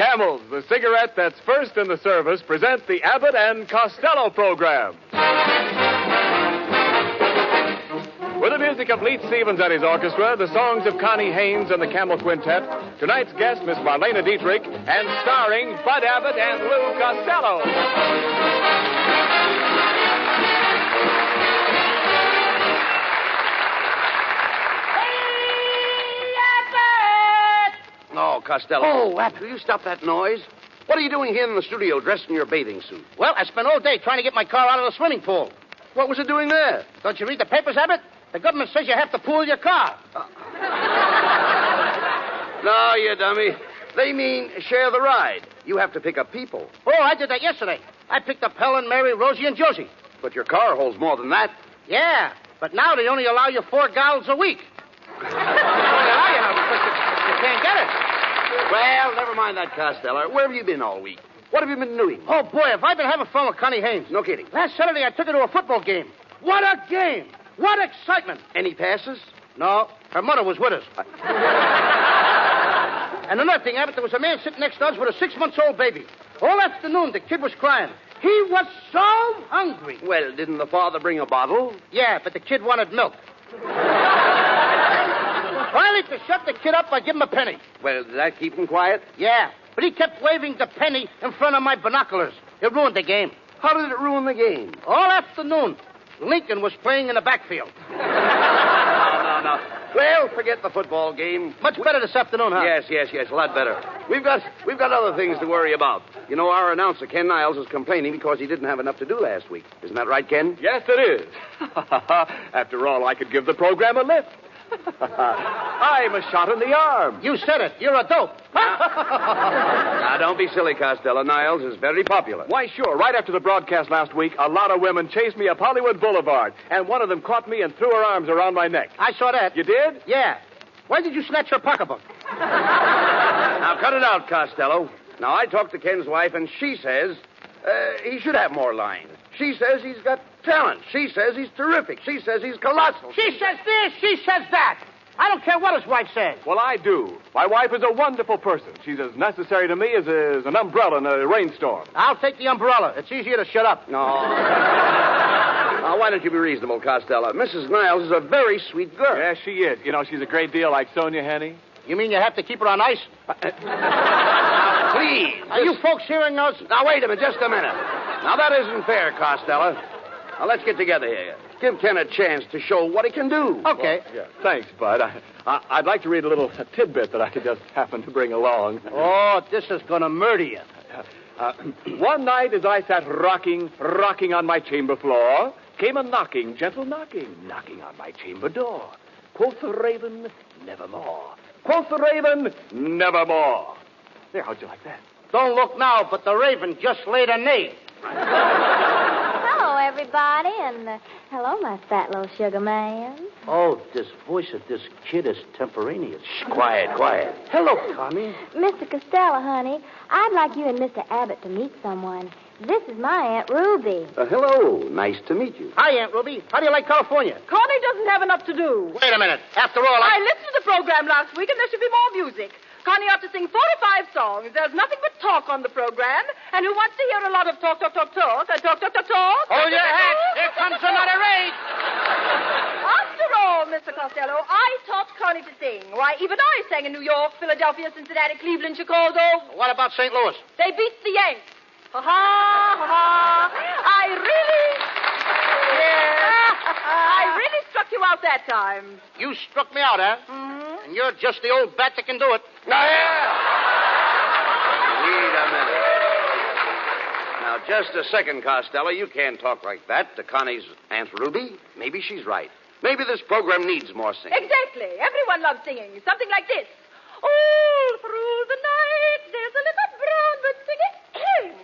Camels, the cigarette that's first in the service, present the Abbott and Costello program. With the music of Leet Stevens and his orchestra, the songs of Connie Haynes and the Camel Quintet, tonight's guest, Miss Marlena Dietrich, and starring Bud Abbott and Lou Costello. Oh, Costello. Oh, Abbott, will you stop that noise? What are you doing here in the studio dressed in your bathing suit? Well, I spent all day trying to get my car out of the swimming pool. What was it doing there? Don't you read the papers, Abbott? The government says you have to pool your car. No, you dummy. They mean share the ride. You have to pick up people. Oh, I did that yesterday. I picked up Helen, Mary, Rosie, and Josie. But your car holds more than that. Yeah, but now they only allow you 4 gallons a week. They only allow you now because you can't get it. Well, never mind that, Costello. Where have you been all week? What have you been doing? Oh, boy, have I been having fun with Connie Haynes. No kidding. Last Saturday, I took her to a football game. What a game! What excitement! Any passes? No, her mother was with us. And another thing, Abbott, there was a man sitting next to us with a 6-month-old baby. All afternoon, the kid was crying. He was so hungry. Well, didn't the father bring a bottle? Yeah, but the kid wanted milk. Finally, to shut the kid up, I give him a penny. Well, did that keep him quiet? Yeah, but he kept waving the penny in front of my binoculars. It ruined the game. How did it ruin the game? All afternoon, Lincoln was playing in the backfield. No. Well, forget the football game. Much better this afternoon, huh? Yes, a lot better. We've got other things to worry about. You know, our announcer, Ken Niles, is complaining because he didn't have enough to do last week. Isn't that right, Ken? Yes, it is. After all, I could give the program a lift. I'm a shot in the arm. You said it. You're a dope. Now, don't be silly, Costello. Niles is very popular. Why, sure. Right after the broadcast last week, a lot of women chased me up Hollywood Boulevard, and one of them caught me and threw her arms around my neck. I saw that. You did? Yeah. Why did you snatch her pocketbook? Now, cut it out, Costello. Now, I talked to Ken's wife, and she says he should have more lines. She says he's got talent. She says he's terrific. She says he's colossal. She says this, she says that. I don't care what his wife says. Well, I do. My wife is a wonderful person. She's as necessary to me as an umbrella in a rainstorm. I'll take the umbrella. It's easier to shut up. No. Now, why don't you be reasonable, Costello? Mrs. Niles is a very sweet girl. Yes, she is. You know, she's a great deal like Sonia Henny. You mean you have to keep her on ice? Now, please. Are you folks hearing us? Now, wait a minute, just a minute. Now, that isn't fair, Costello. Now, let's get together here. Give Ken a chance to show what he can do. Okay. Well, yeah. Thanks, Bud. I'd like to read a little tidbit that I just happened to bring along. Oh, this is going to murder you. One night as I sat rocking on my chamber floor, came a knocking, gentle knocking on my chamber door. Quoth the raven, nevermore. Quoth the raven, nevermore. There, how'd you like that? Don't look now, but the raven just laid an egg. Hello, everybody, and hello, my fat little sugar man. Oh, this voice of this kid is temporaneous. Shh, quiet. Hello, Connie. Mr. Costello, honey, I'd like you and Mr. Abbott to meet someone. This is my Aunt Ruby. Hello. Nice to meet you. Hi, Aunt Ruby. How do you like California? Connie doesn't have enough to do. Wait a minute. After all, I listened to the program last week, and there should be more music. Connie ought to sing 45 songs. There's nothing but talk on the program. And who wants to hear a lot of talk? Hold your hat. Here comes another raid. After all, Mr. Costello, I taught Connie to sing. Why, even I sang in New York, Philadelphia, Cincinnati, Cleveland, Chicago. What about St. Louis? They beat the Yanks. I really struck you out that time. You struck me out, huh? Mm-hmm. And you're just the old bat that can do it. Now, here. Wait a minute. Now, just a second, Costello. You can't talk like that to Connie's Aunt Ruby. Maybe she's right. Maybe this program needs more singing. Exactly. Everyone loves singing. Something like this. All through the night, there's a little brown bird singing.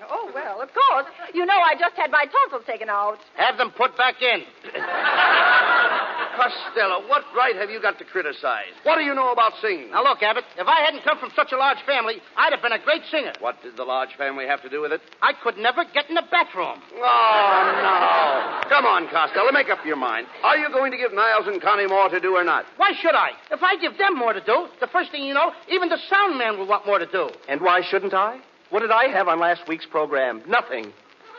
Oh, well, of course. You know I just had my tonsils taken out. Have them put back in. Costello, what right have you got to criticize? What do you know about singing? Now, look, Abbott, if I hadn't come from such a large family, I'd have been a great singer. What did the large family have to do with it? I could never get in the bathroom. Oh, no. Come on, Costello, make up your mind. Are you going to give Niles and Connie more to do or not? Why should I? If I give them more to do, the first thing you know, even the sound man will want more to do. And why shouldn't I? What did I have on last week's program? Nothing.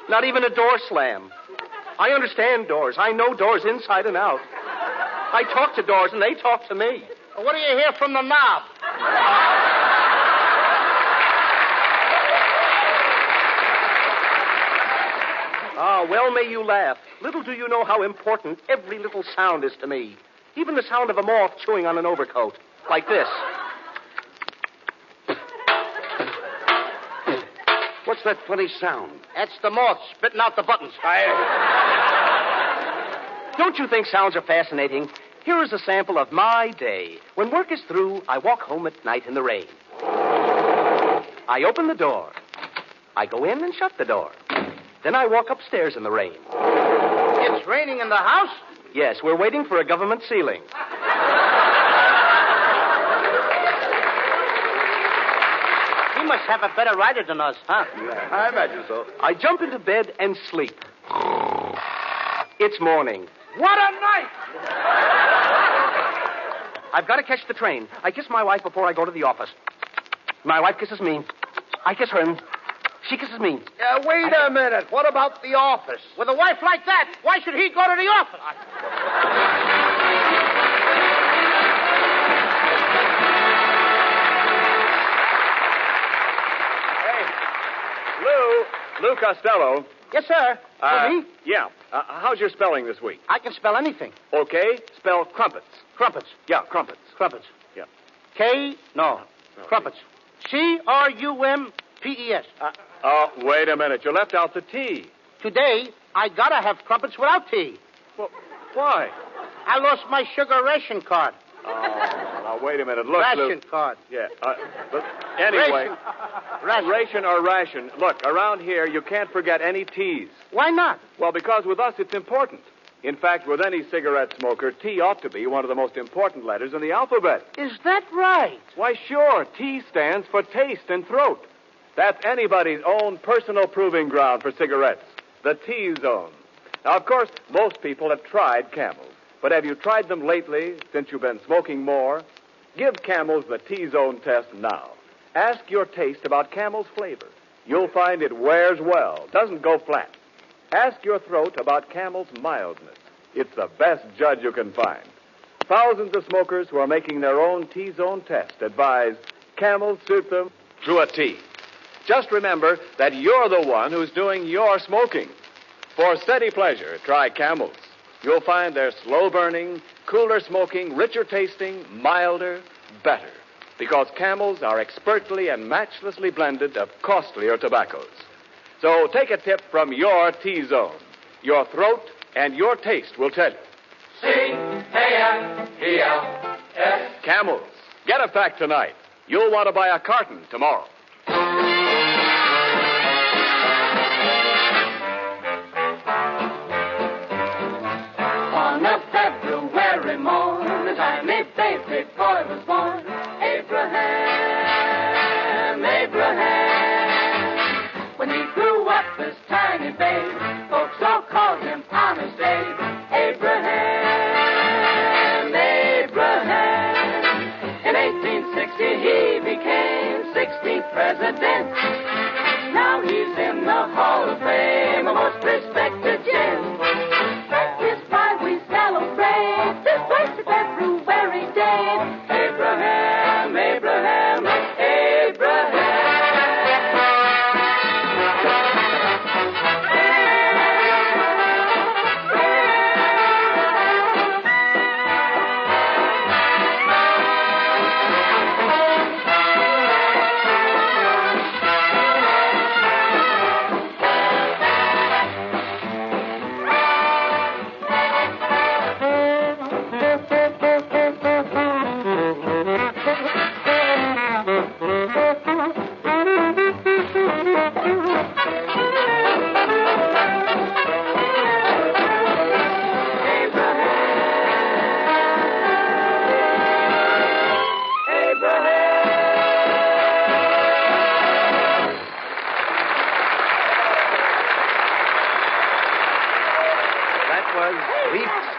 Not even a door slam. I understand doors. I know doors inside and out. I talk to doors, and they talk to me. What do you hear from the knob? Ah, well may you laugh. Little do you know how important every little sound is to me. Even the sound of a moth chewing on an overcoat. Like this. What's that funny sound? That's the moth spitting out the buttons. Don't you think sounds are fascinating? Here is a sample of my day. When work is through, I walk home at night in the rain. I open the door. I go in and shut the door. Then I walk upstairs in the rain. It's raining in the house? Yes, we're waiting for a government ceiling. He must have a better rider than us, huh? Yeah, I imagine so. I jump into bed and sleep. It's morning. What a night! I've got to catch the train. I kiss my wife before I go to the office. My wife kisses me. I kiss her, and she kisses me. Wait a minute. What about the office? With a wife like that, why should he go to the office? Lou Costello. Yes, sir. For me? Yeah. How's your spelling this week? I can spell anything. Okay. Spell crumpets. Crumpets. Yeah, crumpets. Crumpets. Yeah. No. Crumpets. Crumpets. Wait a minute. You left out the T. Today, I gotta have crumpets without tea. Well, why? I lost my sugar ration card. Now, wait a minute. Look, Ration Lou. card. Yeah. But anyway. Ration. Ration. Look, around here, you can't forget any T's. Why not? Well, because with us, it's important. In fact, with any cigarette smoker, T ought to be one of the most important letters in the alphabet. Is that right? Why, sure. T stands for taste and throat. That's anybody's own personal proving ground for cigarettes. The T-zone. Now, of course, most people have tried Camels. But have you tried them lately, since you've been smoking more? Give Camels the T-zone test now. Ask your taste about Camel's flavor. You'll find it wears well, doesn't go flat. Ask your throat about Camel's mildness. It's the best judge you can find. Thousands of smokers who are making their own T-zone test advise Camels suit them to a T. Just remember that you're the one who's doing your smoking. For steady pleasure, try Camels. You'll find they're slow-burning, cooler smoking, richer tasting, milder, better. Because Camels are expertly and matchlessly blended of costlier tobaccos. So take a tip from your T-zone. Your throat and your taste will tell you. C-A-M-E-L-S. Camels. Get a pack tonight. You'll want to buy a carton tomorrow. On a February morn, a tiny baby boy was born. Abraham. When he grew up as tiny babe, folks all called him Honest Abe. Abraham. In 1860 he became 16th president. Now he's in the Hall of Fame, a most respected gem. That is why we celebrate this blessed February day. Abraham.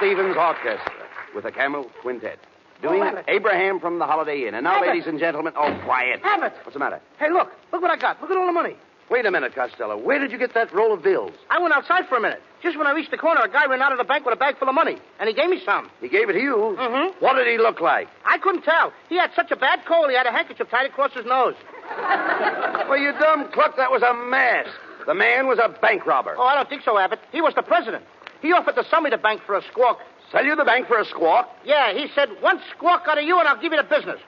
Stevens Orchestra with a Camel Quintet. Doing Abraham from the Holiday Inn. And now, Abbott. ladies and gentlemen, quiet. Abbott. What's the matter? Hey, look. Look what I got. Look at all the money. Wait a minute, Costello. Where did you get that roll of bills? I went outside for a minute. Just when I reached the corner, a guy ran out of the bank with a bag full of money. And he gave me some. He gave it to you? Mm-hmm. What did he look like? I couldn't tell. He had such a bad cold, he had a handkerchief tied across his nose. Well, you dumb cluck, that was a mask. The man was a bank robber. Oh, I don't think so, Abbott. He was the president. He offered to sell me the bank for a squawk. Sell you the bank for a squawk? Yeah, he said, one squawk out of you and I'll give you the business.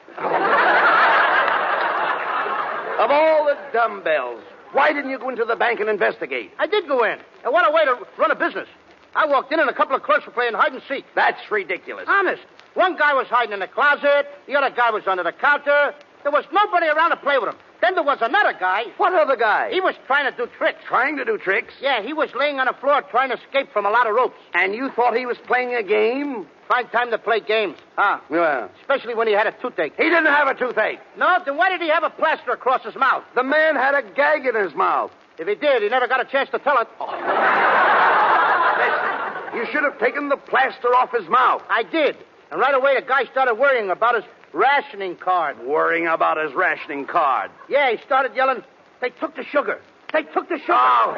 Of all the dumbbells, why didn't you go into the bank and investigate? I did go in. And what a way to run a business. I walked in and a couple of clerks were playing hide and seek. That's ridiculous. Honest. One guy was hiding in the closet. The other guy was under the counter. There was nobody around to play with him. Then there was another guy. What other guy? He was trying to do tricks. Trying to do tricks? Yeah, he was laying on the floor trying to escape from a lot of ropes. And you thought he was playing a game? Fine time to play games. Huh? Yeah. Especially when he had a toothache. He didn't have a toothache. No, then why did he have a plaster across his mouth? The man had a gag in his mouth. If he did, he never got a chance to tell it. Listen, you should have taken the plaster off his mouth. I did. And right away, the guy started worrying about his rationing card. Worrying about his rationing card. Yeah, he started yelling, they took the sugar. They took the sugar. Oh,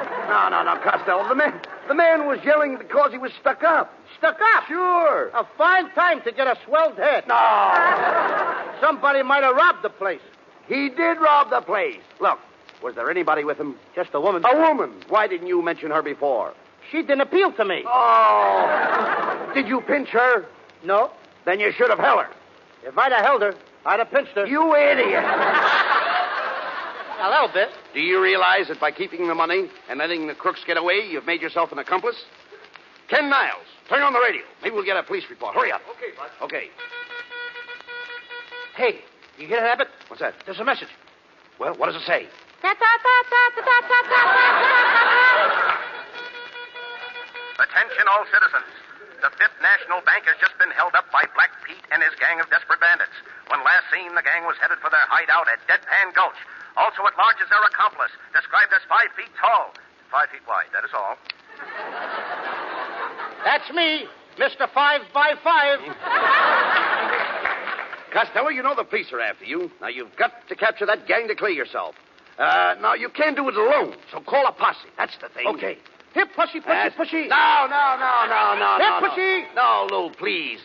no, Costello. The man was yelling because he was stuck up. Stuck up? Sure. A fine time to get a swelled head. No. Somebody might have robbed the place. He did rob the place. Look, was there anybody with him? Just a woman. A woman. Why didn't you mention her before? She didn't appeal to me. Oh. Did you pinch her? No. Then you should have held her. If I'd have held her, I'd have pinched her. You idiot. A little bit. Do you realize that by keeping the money and letting the crooks get away, you've made yourself an accomplice? Ken Niles, turn on the radio. Maybe we'll get a police report. Hurry up. Okay, Bud. Okay. Hey, you get it, Abbott? What's that? There's a message. Well, what does it say? Attention all citizens. The Fifth National Bank has just been held up by Black Pete and his gang of desperate bandits. When last seen, the gang was headed for their hideout at Deadpan Gulch. Also at large is their accomplice, described as 5 feet tall, 5 feet wide, that is all. That's me, Mr. 5x5. Costello, you know the police are after you. Now, you've got to capture that gang to clear yourself. Now, you can't do it alone, so call a posse. That's the thing. Okay. Here, pushy. No. Here, pushy. No, Lou, please.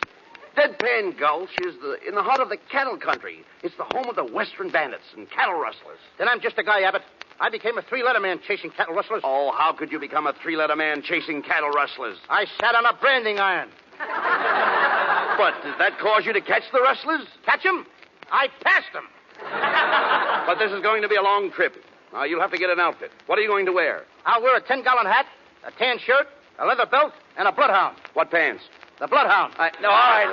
Deadpan Gulch is in the heart of the cattle country. It's the home of the western bandits and cattle rustlers. Then I'm just a guy, Abbott. I became a 3-letter man chasing cattle rustlers. Oh, how could you become a 3-letter man chasing cattle rustlers? I sat on a branding iron. But did that cause you to catch the rustlers? Catch 'em? I passed 'em. But this is going to be a long trip. Now, you'll have to get an outfit. What are you going to wear? I'll wear a 10-gallon hat, a tan shirt, a leather belt, and a bloodhound. What pants? The bloodhound. No, all right.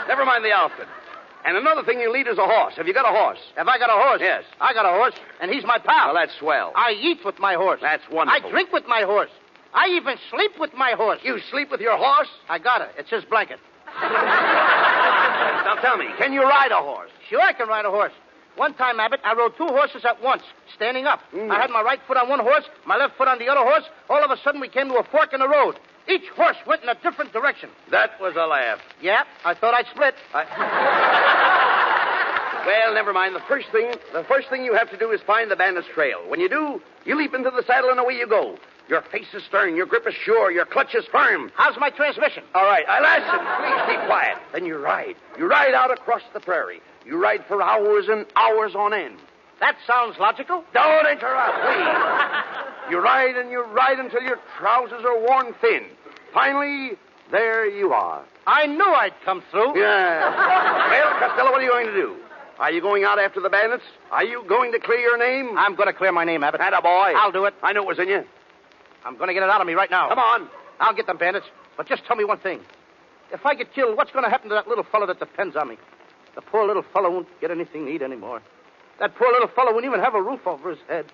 Never mind the outfit. And another thing you'll need is a horse. Have you got a horse? Have I got a horse? Yes. I got a horse, and he's my pal. Well, that's swell. I eat with my horse. That's wonderful. I drink with my horse. I even sleep with my horse. You sleep with your horse? I got it. It's his blanket. Now tell me, can you ride a horse? Sure, I can ride a horse. One time, Abbott, I rode 2 horses at once, standing up. I had my right foot on one horse, my left foot on the other horse. All of a sudden, we came to a fork in the road. Each horse went in a different direction. That was a laugh. Yeah, I thought I'd split. Well, never mind. The first thing you have to do is find the bandit's trail. When you do, you leap into the saddle and away you go. Your face is stern, your grip is sure, your clutch is firm. How's my transmission? All right, listen, please keep quiet. Then you ride. You ride out across the prairie. You ride for hours and hours on end. That sounds logical. Don't interrupt, please. You ride and you ride until your trousers are worn thin. Finally, there you are. I knew I'd come through. Yeah. Well, Costello, what are you going to do? Are you going out after the bandits? Are you going to clear your name? I'm going to clear my name, Abbott. Attaboy. I'll do it. I knew it was in you. I'm going to get it out of me right now. Come on. I'll get them bandits. But just tell me one thing. If I get killed, what's going to happen to that little fellow that depends on me? The poor little fellow won't get anything to eat anymore. That poor little fellow won't even have a roof over his head.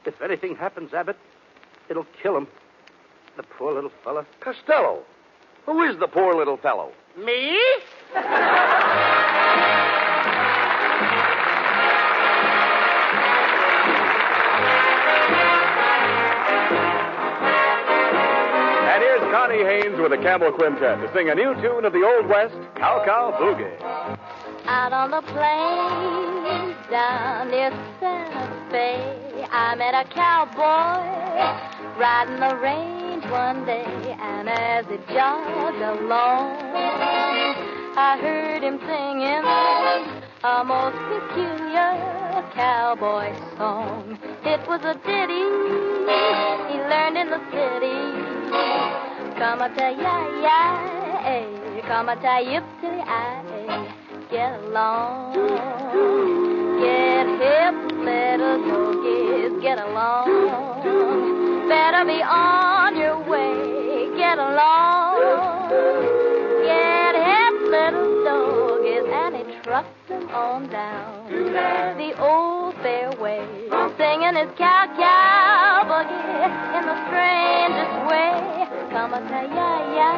If anything happens, Abbott, it'll kill him. The poor little fellow. Costello. Who is the poor little fellow? Me? And here's Connie Haynes with a Campbell Quintet to sing a new tune of the Old West, Cow Cow Boogie. Out on the plains down near Santa Fe, I met a cowboy riding the range one day, and as he jogged along, I heard him singing a most peculiar cowboy song. It was a ditty he learned in the city. Come a ta ya ya, come a ta yip to I. Get along, get hip, little doggies, get along. Better be on your way, get along. Get hip, little doggies, and he trucked them on down the old fairway, singing his cow boogie in the strangest way. Come a ta ya ya,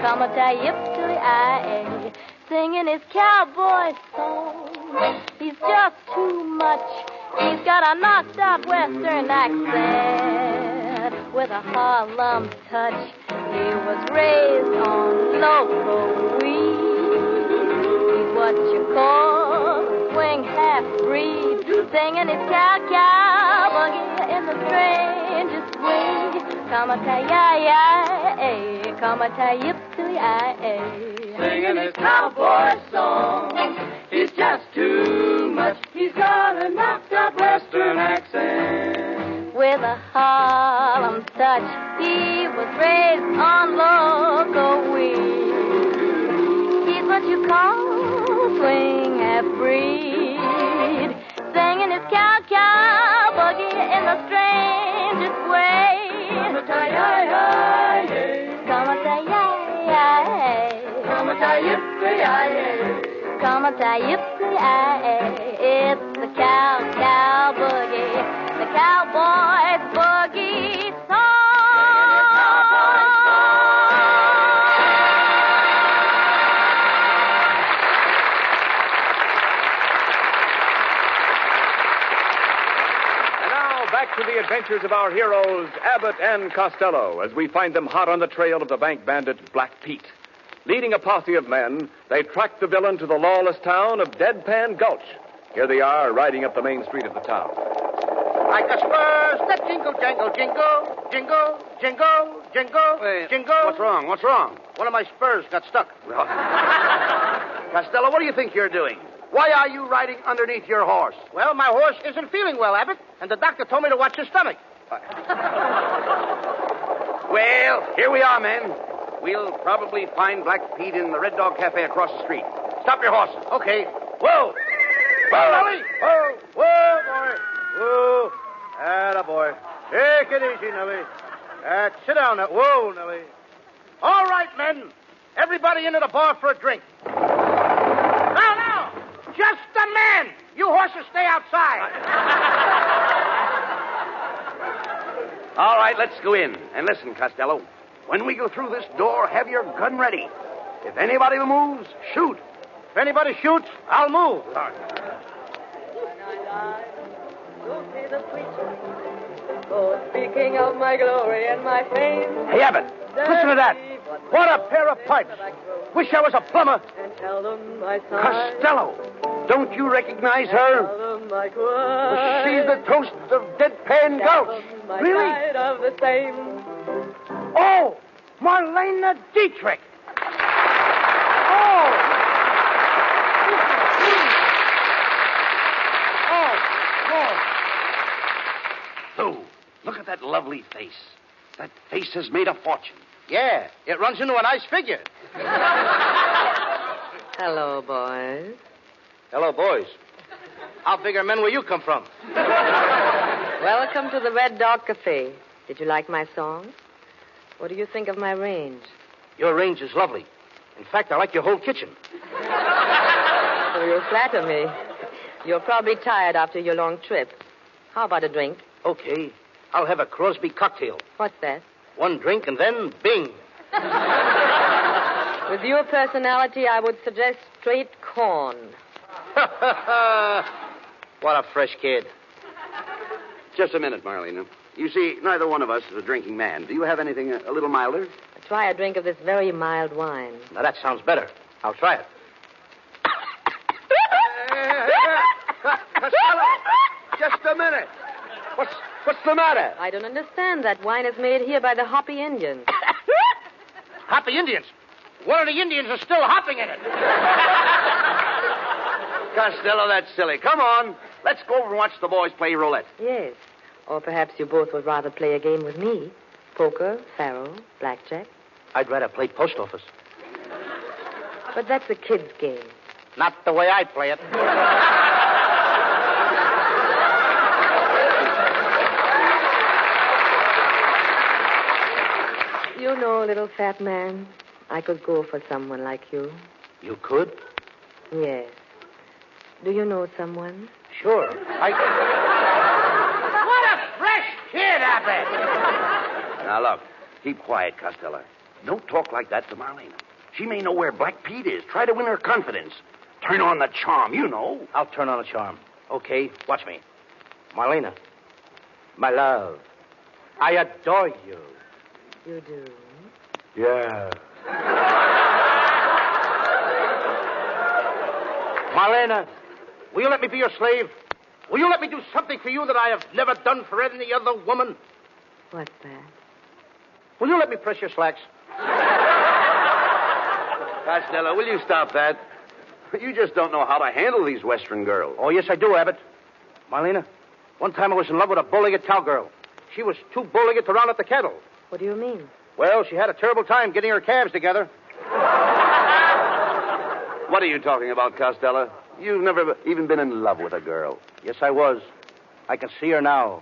come a ta yip to the I. Singing his cowboy song. He's just too much. He's got a knocked out western accent with a Harlem touch. He was raised on local weed. He's what you call a swing half-breed. Singing his cow boogie in the strangest way. Come a ta ya ya, come a ta yip to the I. Singing his cowboy song. He's just too much. He's got a knocked up western accent with a Harlem touch. He was raised on local weed. He's what you call swing half-breed, singing his cow boogie in the strangest way. Come a ta ya ya, come a ta ya ya. Come a ta yip I. Come a ta yip I. It's the cow boogie, the cowboy's boogie song. And now back to the adventures of our heroes, Abbott and Costello, as we find them hot on the trail of the bank bandit Black Pete. Leading a posse of men, they track the villain to the lawless town of Deadpan Gulch. Here they are, riding up the main street of the town. Like a spurs that jingle, jangle, jingle, jingle, jingle, jingle, jingle. What's wrong? What's wrong? One of my spurs got stuck. Well, Costello, what do you think you're doing? Why are you riding underneath your horse? Well, my horse isn't feeling well, Abbott, and the doctor told me to watch his stomach. Well, here we are, men. We'll probably find Black Pete in the Red Dog Cafe across the street. Stop your horses. Okay. Whoa! Whoa, Nellie! Whoa! Whoa, boy! Whoa! Attaboy. Take it easy, Nellie. Sit down now. Whoa, Nellie. All right, men. Everybody into the bar for a drink. Now. Just a man. You horses stay outside. All right, let's go in. And listen, Costello. When we go through this door, have your gun ready. If anybody moves, shoot. If anybody shoots, I'll move. Oh, speaking of my glory and my fame. Hey, Abbott, listen to that. What a pair of pipes. Wish I was a plumber. And tell them my son. Costello, don't you recognize her? Tell them my cry. She's the toast of Deadpan Gulch. My Really? side of the same. Oh, Marlena Dietrich. Lou, look at that lovely face. That face has made a fortune. Yeah, it runs into a nice figure. Hello, boys. Hello, boys. How big are men where you come from? Welcome to the Red Dog Cafe. Did you like my song? What do you think of my range? Your range is lovely. In fact, I like your whole kitchen. Oh, you flatter me. You're probably tired after your long trip. How about a drink? Okay. I'll have a Crosby cocktail. What's that? One drink and then bing. With your personality, I would suggest straight corn. What a fresh kid. Just a minute, Marlena. You see, neither one of us is a drinking man. Do you have anything a little milder? try a drink of this very mild wine. Now, that sounds better. I'll try it. Costello, just a minute. What's the matter? I don't understand. That wine is made here by the Hoppy Indians. Hoppy Indians? One of the Indians is still hopping in it. Costello, that's silly. Come on. Let's go over and watch the boys play roulette. Yes. Or perhaps you both would rather play a game with me. Poker, faro, blackjack. I'd rather play post office. But that's a kid's game. Not the way I play it. You know, little fat man, I could go for someone like you. You could? Yes. Do you know someone? Sure. What a fresh kid, Abbott! Now, look. Keep quiet, Costello. Don't talk like that to Marlena. She may know where Black Pete is. Try to win her confidence. Turn on the charm, you know. I'll turn on the charm. Okay, watch me. Marlena, my love, I adore you. You do? Yeah. Marlena, will you let me be your slave? Will you let me do something for you that I have never done for any other woman? What's that? Will you let me press your slacks? Costello, will you stop that? You just don't know how to handle these Western girls. Oh, yes, I do, Abbott. Marlena, one time I was in love with a bow-legged cowgirl. She was too bow-legged to round up the cattle. What do you mean? Well, she had a terrible time getting her calves together. What are you talking about, Costello? You've never even been in love with a girl. Yes, I was. I can see her now.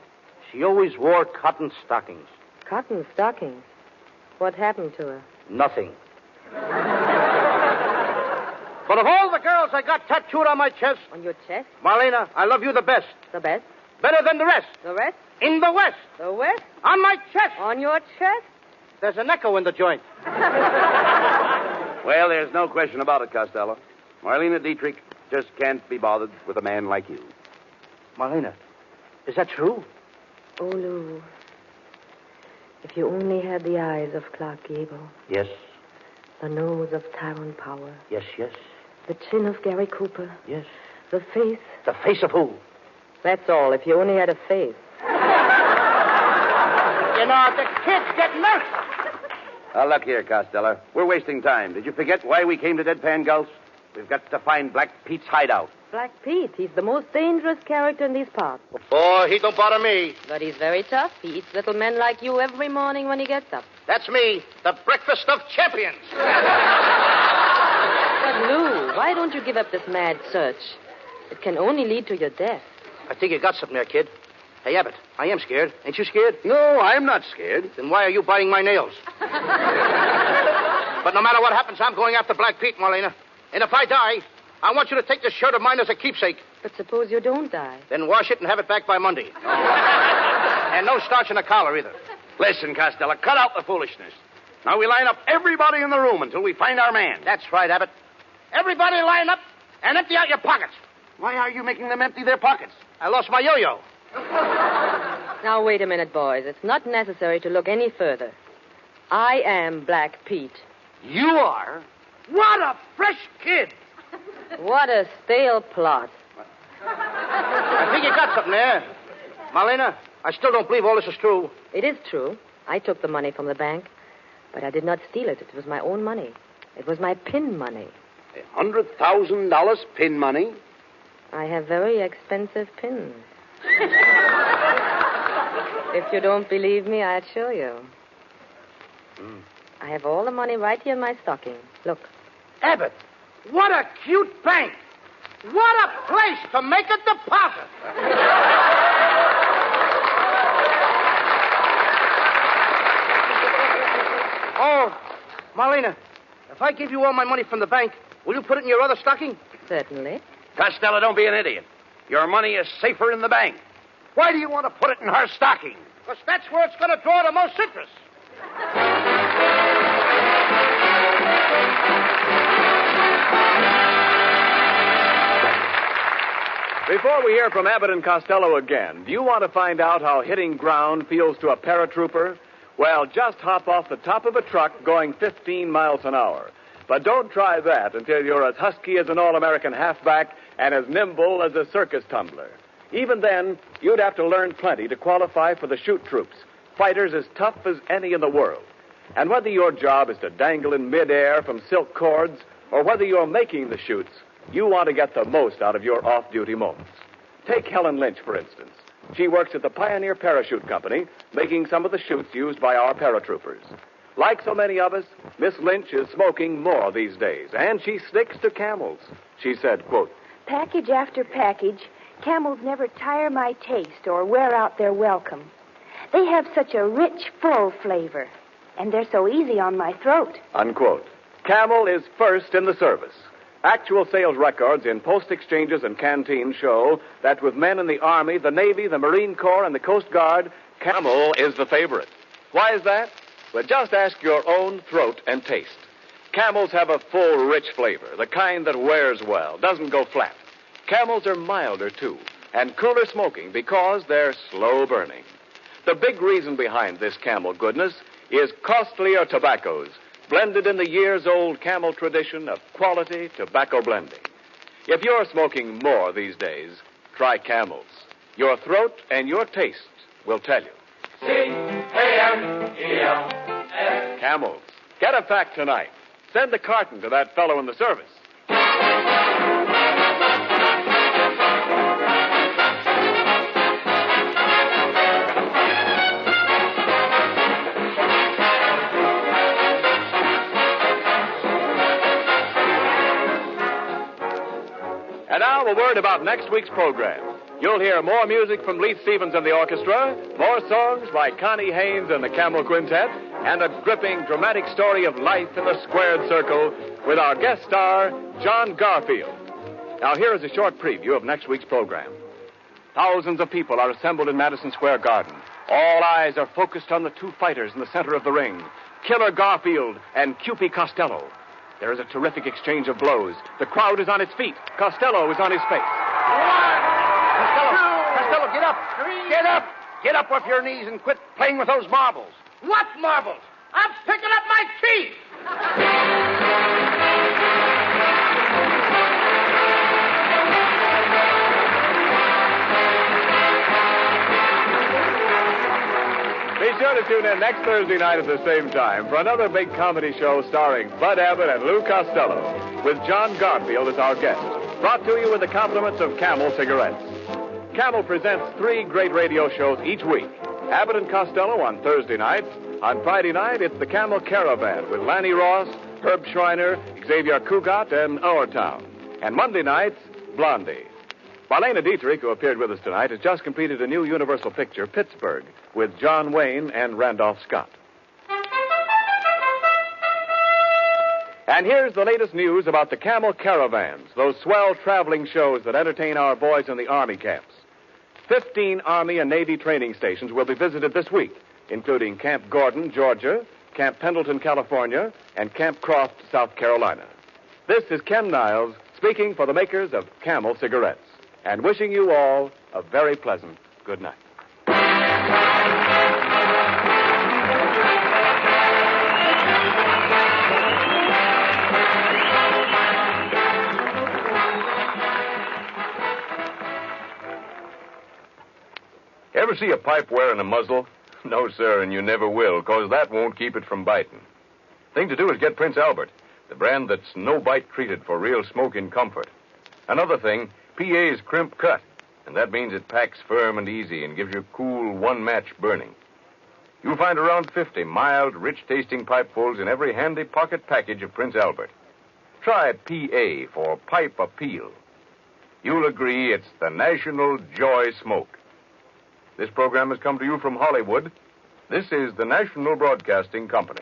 She always wore cotton stockings. Cotton stockings? What happened to her? Nothing. But of all the girls I got tattooed on my chest... On your chest? Marlena, I love you the best. The best? Better than the rest. The rest? In the West. The West? On my chest. On your chest? There's an echo in the joint. Well, there's no question about it, Costello. Marlena Dietrich just can't be bothered with a man like you. Marlena, is that true? Oh, Lou. If you only had the eyes of Clark Gable. Yes. The nose of Tyrone Power. Yes, yes. The chin of Gary Cooper. Yes. The face. The face of who? That's all, if you only had a face. You know, the kids get nervous. Look here, Costello. We're wasting time. Did you forget why we came to Deadpan Gulch? We've got to find Black Pete's hideout. Black Pete, he's the most dangerous character in these parts. Oh, he don't bother me. But he's very tough. He eats little men like you every morning when he gets up. That's me, the breakfast of champions. But, Lou, why don't you give up this mad search? It can only lead to your death. I think you got something there, kid. Hey, Abbott, I am scared. Ain't you scared? No, I'm not scared. Then why are you biting my nails? But no matter what happens, I'm going after Black Pete, Marlena. And if I die, I want you to take this shirt of mine as a keepsake. But suppose you don't die. Then wash it and have it back by Monday. And no starch in the collar, either. Listen, Costello, cut out the foolishness. Now we line up everybody in the room until we find our man. That's right, Abbott. Everybody line up and empty out your pockets. Why are you making them empty their pockets? I lost my yo-yo. Now, wait a minute, boys. It's not necessary to look any further. I am Black Pete. You are? What a fresh kid. What a stale plot. I think you got something there. Marlena, I still don't believe all this is true. It is true. I took the money from the bank, but I did not steal it. It was my own money. It was my pin money. $100,000 pin money? I have very expensive pins. If you don't believe me, I'll show you. I have all the money right here in my stocking. Look. Abbott, what a cute bank. What a place to make a deposit. Oh, Marlena, if I give you all my money from the bank, will you put it in your other stocking? Certainly. Costello, don't be an idiot. Your money is safer in the bank. Why do you want to put it in her stocking? Because that's where it's going to draw the most interest. Before we hear from Abbott and Costello again, do you want to find out how hitting ground feels to a paratrooper? Well, just hop off the top of a truck going 15 miles an hour. But don't try that until you're as husky as an All-American halfback and as nimble as a circus tumbler. Even then, you'd have to learn plenty to qualify for the shoot troops, fighters as tough as any in the world. And whether your job is to dangle in midair from silk cords or whether you're making the shoots, you want to get the most out of your off-duty moments. Take Helen Lynch, for instance. She works at the Pioneer Parachute Company, making some of the chutes used by our paratroopers. Like so many of us, Miss Lynch is smoking more these days, and she sticks to Camels. She said, quote, "Package after package, Camels never tire my taste or wear out their welcome. They have such a rich, full flavor, and they're so easy on my throat." Unquote. Camel is first in the service. Actual sales records in post exchanges and canteens show that with men in the Army, the Navy, the Marine Corps, and the Coast Guard, Camel is the favorite. Why is that? Well, just ask your own throat and taste. Camels have a full, rich flavor, the kind that wears well, doesn't go flat. Camels are milder, too, and cooler smoking because they're slow burning. The big reason behind this Camel goodness is costlier tobaccos, blended in the years-old Camel tradition of quality tobacco blending. If you're smoking more these days, try Camels. Your throat and your taste will tell you. C-A-M-E-L-S. Camels. Get a pack tonight. Send the carton to that fellow in the service. And now a word about next week's program. You'll hear more music from Leith Stevens and the orchestra, more songs by Connie Haynes and the Camel Quintet, and a gripping, dramatic story of life in the squared circle with our guest star, John Garfield. Now, here is a short preview of next week's program. Thousands of people are assembled in Madison Square Garden. All eyes are focused on the two fighters in the center of the ring, Killer Garfield and Cupid Costello. There is a terrific exchange of blows. The crowd is on its feet. Costello is on his face. Costello, get up. Get up. Get up off your knees and quit playing with those marbles. What marbles? I'm picking up my teeth. Be sure to tune in next Thursday night at the same time for another big comedy show starring Bud Abbott and Lou Costello, with John Garfield as our guest, brought to you with the compliments of Camel Cigarettes. Camel presents 3 great radio shows each week. Abbott and Costello on Thursday nights. On Friday night, it's the Camel Caravan with Lanny Ross, Herb Schreiner, Xavier Cugat, and Our Town. And Monday nights, Blondie. Marlena Dietrich, who appeared with us tonight, has just completed a new Universal picture, Pittsburgh, with John Wayne and Randolph Scott. And here's the latest news about the Camel Caravans, those swell traveling shows that entertain our boys in the Army camps. 15 Army and Navy training stations will be visited this week, including Camp Gordon, Georgia, Camp Pendleton, California, and Camp Croft, South Carolina. This is Ken Niles speaking for the makers of Camel Cigarettes, and wishing you all a very pleasant good night. Ever see a pipe wearing a muzzle? No, sir, and you never will, because that won't keep it from biting. Thing to do is get Prince Albert, the brand that's no-bite treated for real smoking comfort. Another thing, PA's crimp cut, and that means it packs firm and easy and gives you cool, one-match burning. You'll find around 50 mild, rich-tasting pipefuls in every handy pocket package of Prince Albert. Try PA for Pipe Appeal. You'll agree it's the national joy smoke. This program has come to you from Hollywood. This is the National Broadcasting Company.